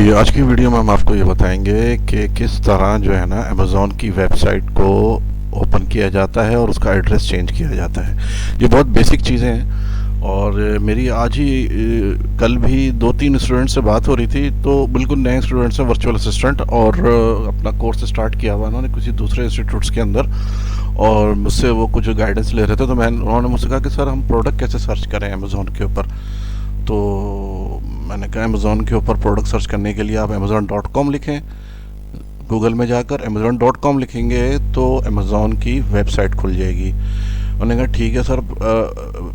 जी, आज की वीडियो में हम आपको ये बताएंगे कि किस तरह जो है ना अमेज़ॉन की वेबसाइट को ओपन किया जाता है और उसका एड्रेस चेंज किया जाता है। ये बहुत बेसिक चीज़ें हैं और मेरी आज ही कल भी 2-3 स्टूडेंट से बात हो रही थी, तो बिल्कुल नए स्टूडेंट्स हैं, वर्चुअल असिस्टेंट, और अपना कोर्स स्टार्ट किया हुआ उन्होंने किसी दूसरे इंस्टीट्यूट्स के अंदर, और मुझसे वो कुछ गाइडेंस ले रहे थे। तो उन्होंने मुझसे कहा कि सर हम प्रोडक्ट कैसे सर्च करें अमेज़ॉन के ऊपर। तो मैंने कहा अमेज़ॉन के ऊपर प्रोडक्ट सर्च करने के लिए आप amazon.com लिखें, गूगल में जाकर amazon.com लिखेंगे तो अमेज़ॉन की वेबसाइट खुल जाएगी। उन्होंने कहा ठीक है सर,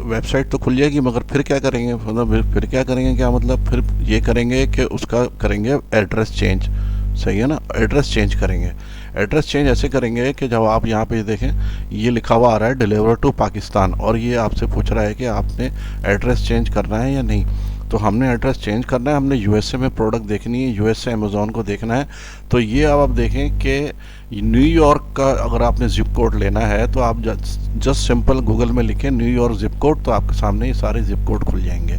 वेबसाइट तो खुल जाएगी मगर फिर क्या करेंगे, मतलब फिर क्या करेंगे, क्या मतलब फिर ये करेंगे कि उसका करेंगे एड्रेस चेंज। सही है ना, एड्रेस चेंज करेंगे। एड्रेस चेंज ऐसे करेंगे कि जब आप यहाँ पे देखें ये लिखा हुआ आ रहा है डिलीवर टू पाकिस्तान, और ये आपसे पूछ रहा है कि आपने एड्रेस चेंज करना है या नहीं। तो हमने एड्रेस चेंज करना है, हमने यूएसए में प्रोडक्ट देखनी है, यूएसए अमेज़ॉन को देखना है। तो ये अब आप देखें कि न्यूयॉर्क का अगर आपने जिप कोड लेना है तो आप जस्ट सिंपल गूगल में लिखें न्यूयॉर्क जिप कोड, तो आपके सामने ये सारे जिप कोड खुल जाएंगे।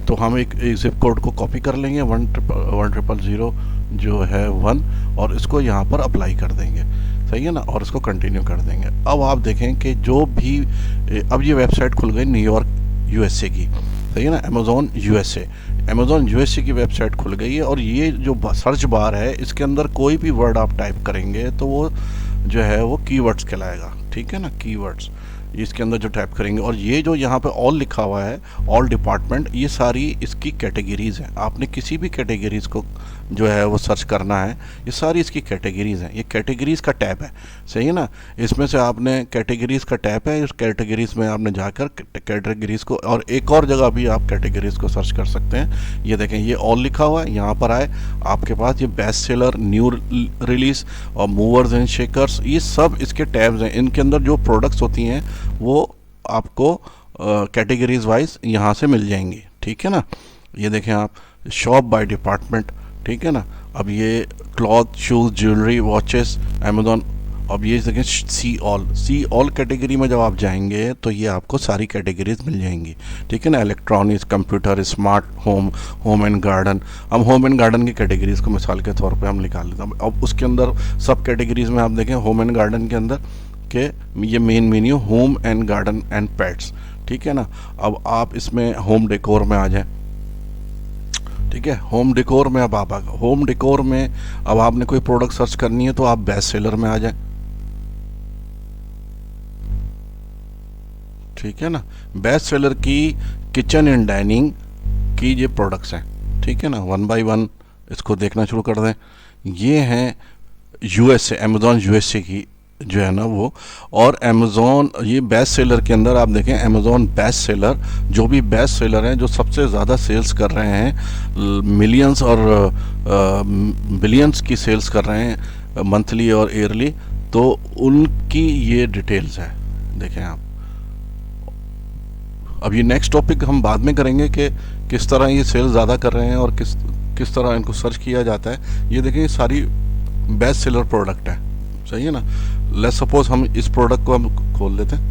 तो हम एक जिप कोड को कॉपी कर लेंगे 100 जो है 1, और इसको यहाँ पर अप्लाई कर देंगे। सही है ना, और इसको कंटिन्यू कर देंगे। अब आप देखें कि जो भी अब ये वेबसाइट खुल गई न्यूयॉर्क यूएसए की। सही है ना, अमेज़ॉन यूएसए की वेबसाइट खुल गई है, और ये जो सर्च बार है इसके अंदर कोई भी वर्ड आप टाइप करेंगे तो वो जो है वो कीवर्ड्स कहलाएगा। ठीक है ना, कीवर्ड्स इसके अंदर जो टाइप करेंगे, और ये जो यहाँ पे ऑल लिखा हुआ है, ऑल डिपार्टमेंट, ये सारी इसकी कैटेगरीज हैं। आपने किसी भी कैटेगरीज को जो है वो सर्च करना है, ये सारी इसकी कैटेगरीज हैं। ये कैटेगरीज का टैब है। सही है ना, इसमें से आपने कैटेगरीज का टैब है, इस कैटेगरीज में आपने जाकर कैटेगरीज को, और एक और जगह भी आप कैटेगरीज को सर्च कर सकते हैं। ये देखें, ये ऑल लिखा हुआ है, यहाँ पर आए आपके पास ये बेस्ट सेलर, न्यू रिलीज और मूवर्स एंड शेकर्स, ये सब इसके टैब्स हैं। इनके अंदर जो प्रोडक्ट्स होती हैं वो आपको कैटेगरीज वाइज यहाँ से मिल जाएंगी। ठीक है ना, ये देखें आप, शॉप बाय डिपार्टमेंट। ठीक है ना, अब ये cloth, shoes, jewellery, watches, Amazon. अब ये देखें सी ऑल कैटेगरी में जब आप जाएंगे तो ये आपको सारी कैटेगरीज मिल जाएंगी। ठीक है ना, electronics, computer, smart home, home and garden. हम होम एंड गार्डन की कैटेगरीज को मिसाल के तौर पे हम निकाल लेते हैं। अब उसके अंदर सब कैटेगरीज में आप देखें होम एंड गार्डन के अंदर के ये main menu home and garden and pets. ठीक है ना, अब आप इसमें होम डेकोर में आ जाएं। ठीक है, होम डेकोर में अब आप आ गए। होम डेकोर में अब आपने कोई प्रोडक्ट सर्च करनी है तो आप बेस्ट सेलर में आ जाएं। ठीक है ना, बेस्ट सेलर की किचन एंड डाइनिंग की ये प्रोडक्ट्स हैं। ठीक है ना, 1 बाय 1 इसको देखना शुरू कर दें। ये हैं यूएसए, अमेज़ॉन यूएसए की जो है ना वो, और अमेज़ॉन ये बेस्ट सेलर के अंदर आप देखें अमेज़ॉन बेस्ट सेलर, जो भी बेस्ट सेलर हैं, जो सबसे ज़्यादा सेल्स कर रहे हैं, मिलियंस और बिलियंस की सेल्स कर रहे हैं मंथली और ईयरली, तो उनकी ये डिटेल्स है। देखें आप, अब ये नेक्स्ट टॉपिक हम बाद में करेंगे कि किस तरह ये सेल्स ज़्यादा कर रहे हैं और किस तरह इनको सर्च किया जाता है। ये देखें, ये सारी बेस्ट सेलर प्रोडक्ट है। सही है ना, लेट्स सपोज हम इस प्रोडक्ट को हम खोल लेते हैं।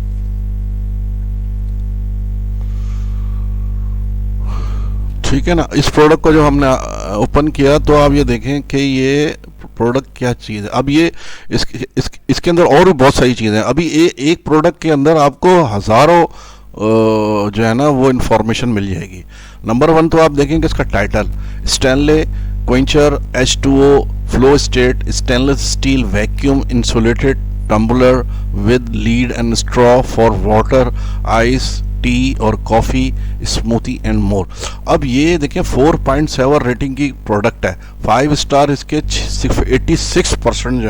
ठीक है ना, इस प्रोडक्ट को जो हमने ओपन किया तो आप ये देखें कि ये प्रोडक्ट क्या चीज़ है। अब ये इसके अंदर और भी बहुत सारी चीज़ें हैं। अभी एक प्रोडक्ट के अंदर आपको हज़ारों जो है ना वो इंफॉर्मेशन मिल जाएगी। नंबर 1 तो आप देखेंगे इसका title, Stanley quencher H2O flow state stainless steel vacuum insulated tumbler with lid and straw for water, ice, tea और कॉफ़ी, स्मूथी एंड मोर। अब ये देखें 4.7 रेटिंग की प्रोडक्ट है, 5 स्टार इसके 86% जो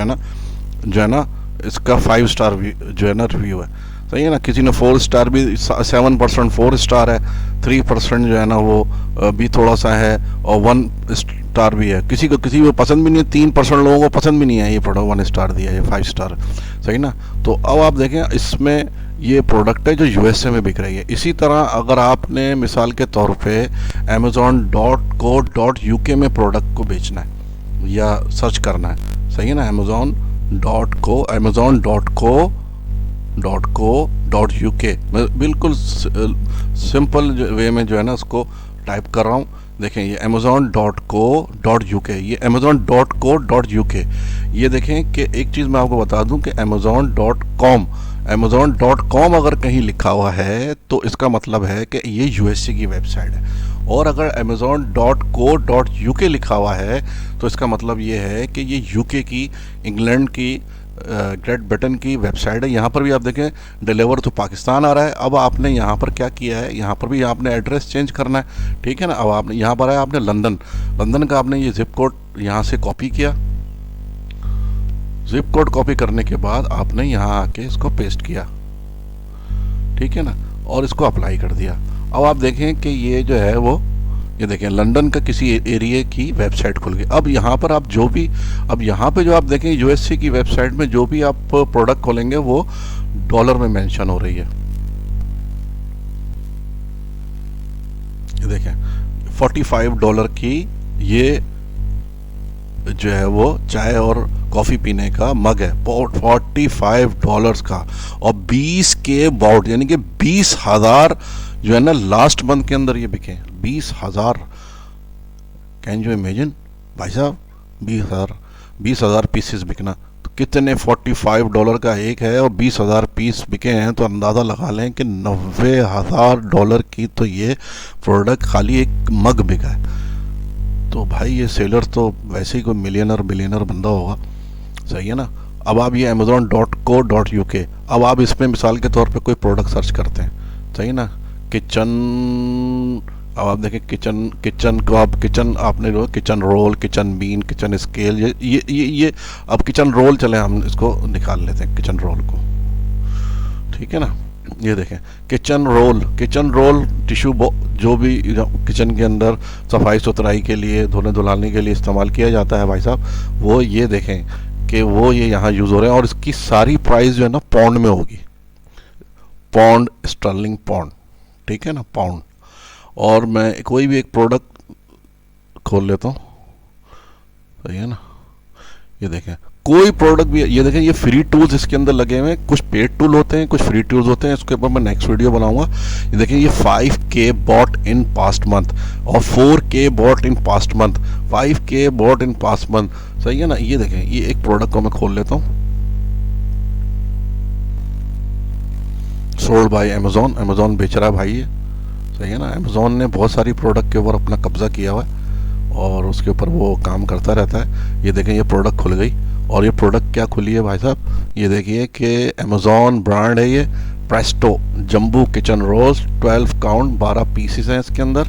है ना इसका 5 स्टार जो है ना रिव्यू है। सही है ना, किसी ने 4 स्टार भी, 7% 4 स्टार है, 3% जो है ना वो भी थोड़ा सा है, और 1 स्टार भी है। किसी को पसंद भी नहीं है, 3% लोगों को पसंद भी नहीं है ये प्रोडक्ट, 1 स्टार दिया है, 5 स्टार। सही ना, तो अब आप देखें इसमें ये प्रोडक्ट है जो यूएसए में बिक रही है। इसी तरह अगर आपने मिसाल के तौर पे amazon.co.uk में प्रोडक्ट को बेचना है या सर्च करना है, सही है ना, amazon.co.uk, मैं बिल्कुल सिंपल वे में जो है ना उसको टाइप कर रहा हूँ देखें ये amazon.co.uk, ये amazon.co.uk। ये देखें कि एक चीज़ मैं आपको बता दूं कि amazon.com अगर कहीं लिखा हुआ है तो इसका मतलब है कि ये यूएसए की वेबसाइट है, और अगर amazon.co.uk लिखा हुआ है तो इसका मतलब ये है कि ये यूके की, इंग्लैंड की, ग्रेट ब्रिटेन की वेबसाइट है। यहाँ पर भी आप देखें डिलीवर तो पाकिस्तान आ रहा है। अब आपने यहाँ पर क्या किया है, यहाँ पर भी आपने एड्रेस चेंज करना है, ठीक है ना। अब आपने यहाँ पर आया, आपने लंदन का आपने ये जिप कोड यहाँ से कॉपी किया। जिप कोड कॉपी करने के बाद आपने यहाँ आके इसको पेस्ट किया, ठीक है ना, और इसको अप्लाई कर दिया। अब आप देखें कि ये जो है वो, ये देखें लंदन का किसी एरिया की वेबसाइट खुल गई। अब यहाँ पर आप जो भी, अब यहाँ पे जो आप देखें यूएसए की वेबसाइट में जो भी आप प्रोडक्ट खोलेंगे वो डॉलर में मेंशन हो रही है। ये देखें $45 की ये जो है वो चाय और कॉफ़ी पीने का मग है, $45 का, और 20 के बाउट, यानी कि 20,000 जो है ना लास्ट मंथ के अंदर ये बिके। 20,000, कैन यू इमेजिन भाई साहब, 20,000 पीसेस बिकना, तो कितने, $45 का एक है और 20,000 पीस बिके हैं, तो अंदाज़ा लगा लें कि $90,000 की तो ये प्रोडक्ट खाली एक मग बिका है। तो भाई ये सेलर तो वैसे ही कोई मिलियनर बिलियनर बंदा होगा, सही है ना। अब आप ये amazon.co.uk, अब आप इसमें मिसाल के तौर पे कोई प्रोडक्ट सर्च करते हैं, सही ना, किचन, अब आप देखें किचन को आप किचन आपने जो kitchen roll, kitchen bin, kitchen scale, ये अब किचन रोल, चले हम इसको निकाल लेते हैं किचन रोल को, ठीक है ना। ये देखें किचन रोल टिश्यू जो भी किचन के अंदर सफाई सुथराई के लिए, धोने धुलाने के लिए इस्तेमाल किया जाता है भाई साहब, वो ये देखें कि वो ये यहाँ यूज़ हो रहे हैं, और इसकी सारी प्राइस जो है ना पाउंड में होगी, पाउंड, स्टर्लिंग पाउंड, ठीक है ना, पाउंड। और मैं कोई भी एक प्रोडक्ट खोल लेता हूँ, सही है ना। ये देखें कोई प्रोडक्ट भी, ये देखें ये फ्री टूल्स इसके अंदर लगे हुए हैं, कुछ पेड टूल होते हैं, कुछ फ्री टूल्स होते हैं, इसके ऊपर मैं नेक्स्ट वीडियो बनाऊंगा। ये देखें ये 5K bought in past month और 4K bought in past month, 5K bought in past month, सही है ना। ये देखें ये एक प्रोडक्ट को मैं खोल लेता हूँ, सोल्ड बाय अमेजोन बेच रहा है भाई ये, सही है ना। अमेजोन ने बहुत सारी प्रोडक्ट के ऊपर अपना कब्जा किया हुआ है और उसके ऊपर वो काम करता रहता है। ये देखें ये प्रोडक्ट खुल गई, और ये प्रोडक्ट क्या खुली है भाई साहब, ये देखिए कि अमेजोन ब्रांड है ये, Presto जंबू kitchen roles, 12 count, 12 pieces हैं इसके अंदर,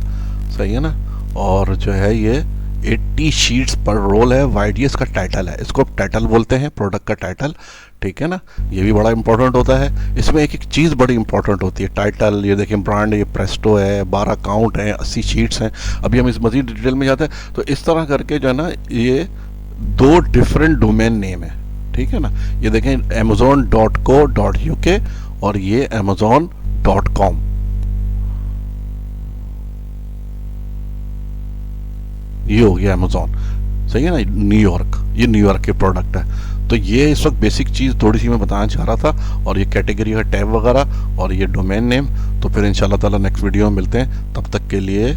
सही है ना। और जो है ये 80 शीट्स पर रोल है, वाइड, ये इसका टाइटल है, इसको टाइटल बोलते हैं, प्रोडक्ट का टाइटल, ठीक है ना। ये भी बड़ा इंपॉर्टेंट होता है, इसमें एक एक चीज़ बड़ी इंपॉर्टेंट होती है, टाइटल। ये देखें ब्रांड, ये प्रेस्टो है, 12 काउंट है, 80 शीट्स हैं। अभी हम इस मज़ीद डिटेल में जाते हैं, तो इस तरह करके जो है ना ये 2 डिफरेंट डोमेन नेम है, ठीक है ना। ये देखें amazon.co.uk और ये amazon.com, ये हो गया अमेजोन, सही है ना। न्यूयॉर्क, ये न्यूयॉर्क के प्रोडक्ट है। तो ये इस वक्त बेसिक चीज़ थोड़ी सी मैं बताना चाह रहा था, और ये कैटेगरी का टैब वगैरह और ये डोमेन नेम। तो फिर इंशाल्लाह ताला नेक्स्ट वीडियो में मिलते हैं, तब तक के लिए